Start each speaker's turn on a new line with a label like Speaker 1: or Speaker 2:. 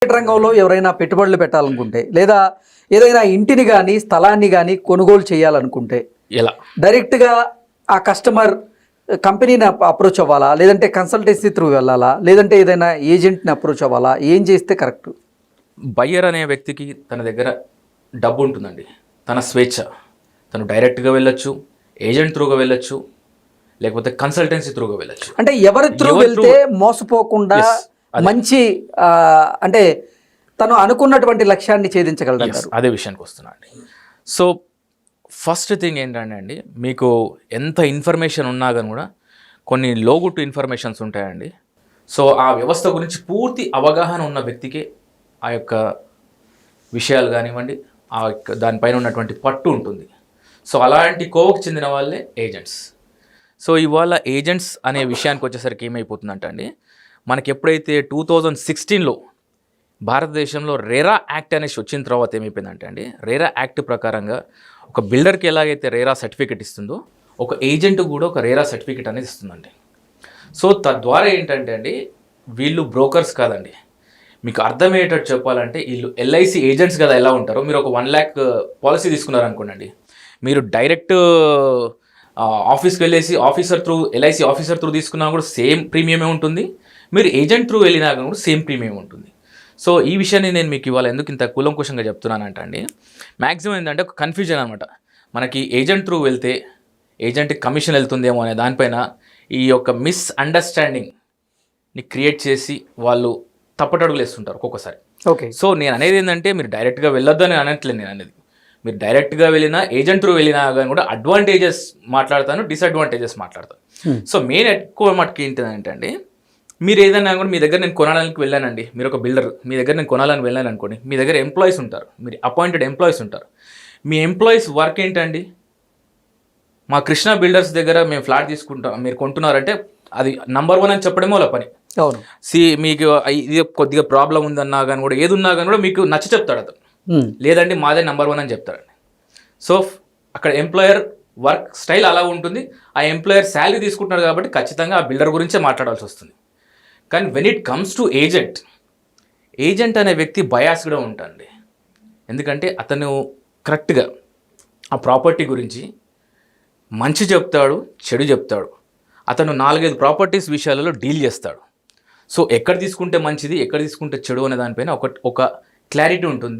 Speaker 1: రంగంలో ఎవరైనా పెట్టుబడులు పెట్టాలనుకుంటే లేదా ఏదైనా ఇంటిని కానీ స్థలాన్ని కానీ కొనుగోలు చేయాలనుకుంటే
Speaker 2: ఎలా
Speaker 1: డైరెక్ట్గా ఆ కస్టమర్ కంపెనీని అప్రోచ్ అవ్వాలా, లేదంటే కన్సల్టెన్సీ త్రూ వెళ్ళాలా, లేదంటే ఏదైనా ఏజెంట్ని అప్రోచ్ అవ్వాలా, ఏం చేస్తే కరెక్ట్?
Speaker 2: బయ్యర్ అనే వ్యక్తికి తన దగ్గర డబ్బు ఉంటుందండి, తన స్వేచ్ఛ, తను డైరెక్ట్గా వెళ్ళొచ్చు, ఏజెంట్ త్రూగా వెళ్ళొచ్చు, లేకపోతే కన్సల్టెన్సీ త్రూగా వెళ్ళొచ్చు.
Speaker 1: అంటే ఎవరి త్రూ వెళ్తే మోసపోకుండా మంచి అంటే తను అనుకున్నటువంటి లక్ష్యాన్ని ఛేదించగలరు?
Speaker 2: అదే విషయానికి వస్తున్నా అండి. సో ఫస్ట్ థింగ్ ఏంటంటే అండి, మీకు ఎంత ఇన్ఫర్మేషన్ ఉన్నా కానీ కూడా కొన్ని లోగుట్టు ఇన్ఫర్మేషన్స్ ఉంటాయండి. సో ఆ వ్యవస్థ గురించి పూర్తి అవగాహన ఉన్న వ్యక్తికే ఆ యొక్క విషయాలు కానివ్వండి, ఆ యొక్క దానిపైన ఉన్నటువంటి పట్టు ఉంటుంది. సో అలాంటి కోవకు చెందిన వాళ్ళే ఏజెంట్స్. సో ఇవాళ ఏజెంట్స్ అనే విషయానికి వచ్చేసరికి ఏమైపోతుందంటే అండి, మనకి ఎప్పుడైతే 2016లో భారతదేశంలో రేరా యాక్ట్ అనేసి వచ్చిన తర్వాత ఏమైపోయిందంటే అండి, రేరా యాక్ట్ ప్రకారంగా ఒక బిల్డర్కి ఎలాగైతే రేరా సర్టిఫికేట్ ఇస్తుందో ఒక ఏజెంట్ కూడా ఒక రేరా సర్టిఫికేట్ అనేది ఇస్తుందండి. సో తద్వారా ఏంటంటే అండి, వీళ్ళు బ్రోకర్స్ కాదండి. మీకు అర్థమయ్యేటట్టు చెప్పాలంటే వీళ్ళు ఎల్ఐసి ఏజెంట్స్ కదా ఎలా ఉంటారో, మీరు ఒక 1 lakh పాలసీ తీసుకున్నారనుకోండి, మీరు డైరెక్ట్ ఆఫీస్కి వెళ్ళేసి officer through LIC officer through తీసుకున్నా కూడా సేమ్ ప్రీమియమే ఉంటుంది, మీరు ఏజెంట్ త్రూ వెళ్ళినా కూడా సేమ్ ప్రీమియం ఉంటుంది. సో ఈ విషయాన్ని నేను మీకు ఇవాళ ఎందుకు ఇంత కూలంకుషంగా చెప్తున్నానంటే అండి, మ్యాక్సిమం ఏంటంటే ఒక కన్ఫ్యూజన్ అనమాట. మనకి ఏజెంట్ త్రూ వెళ్తే ఏజెంట్కి కమిషన్ వెళ్తుందేమో అనే దానిపైన ఈ యొక్క మిస్అండర్స్టాండింగ్ని క్రియేట్ చేసి వాళ్ళు తప్పటడుగులు వేస్తుంటారు ఒక్కొక్కసారి.
Speaker 1: ఓకే.
Speaker 2: సో నేను అనేది ఏంటంటే, మీరు డైరెక్ట్గా వెళ్ళొద్దు అని అనట్లేదు నేను అనేది. మీరు డైరెక్ట్గా వెళ్ళినా ఏజెంట్ త్రూ వెళ్ళినా కానీ కూడా అడ్వాంటేజెస్ మాట్లాడతాను, డిసడ్వాంటేజెస్ మాట్లాడతాను. సో మెయిన్ ఎక్కువ మటుకు ఏంటంటే అండి, మీరు ఏదైనా కూడా మీ దగ్గర నేను కొనాలని వెళ్ళానండి, మీరు ఒక బిల్డర్, మీ దగ్గర నేను కొనాలని వెళ్ళాను అనుకోండి, మీ దగ్గర ఎంప్లాయీస్ ఉంటారు, మీరు అపాయింటెడ్ ఎంప్లాయీస్ ఉంటారు. మీ ఎంప్లాయీస్ వర్క్ ఏంటండి, మా కృష్ణ బిల్డర్స్ దగ్గర మేము ఫ్లాట్ తీసుకుంటాం, మీరు కొంటున్నారంటే అది నంబర్ 1 అని చెప్పడమే వాళ్ళ పని.
Speaker 1: అవును.
Speaker 2: మీకు ఇది కొద్దిగా ప్రాబ్లం ఉందన్నా కానీ కూడా, ఏది ఉన్నా కానీ కూడా మీకు నచ్చ చెప్తాడు అతను. లేదండి మాదే నంబర్ 1 అని చెప్తారండి. సో అక్కడ ఎంప్లాయర్ వర్క్ స్టైల్ అలా ఉంటుంది. ఆ ఎంప్లాయర్ శాలరీ తీసుకుంటున్నాడు కాబట్టి ఖచ్చితంగా ఆ బిల్డర్ గురించే మాట్లాడాల్సి వస్తుంది. కానీ when it comes to agent అనే వ్యక్తి బయాస్ కూడా ఉంటాడండి. ఎందుకంటే అతను కరెక్ట్గా ఆ ప్రాపర్టీ గురించి మంచి చెప్తాడు, చెడు చెప్తాడు. అతను 4-5 ప్రాపర్టీస్ విషయాలలో డీల్ చేస్తాడు. సో ఎక్కడ తీసుకుంటే మంచిది, ఎక్కడ తీసుకుంటే చెడు అనే దానిపైన ఒక క్లారిటీ ఉంటుంది.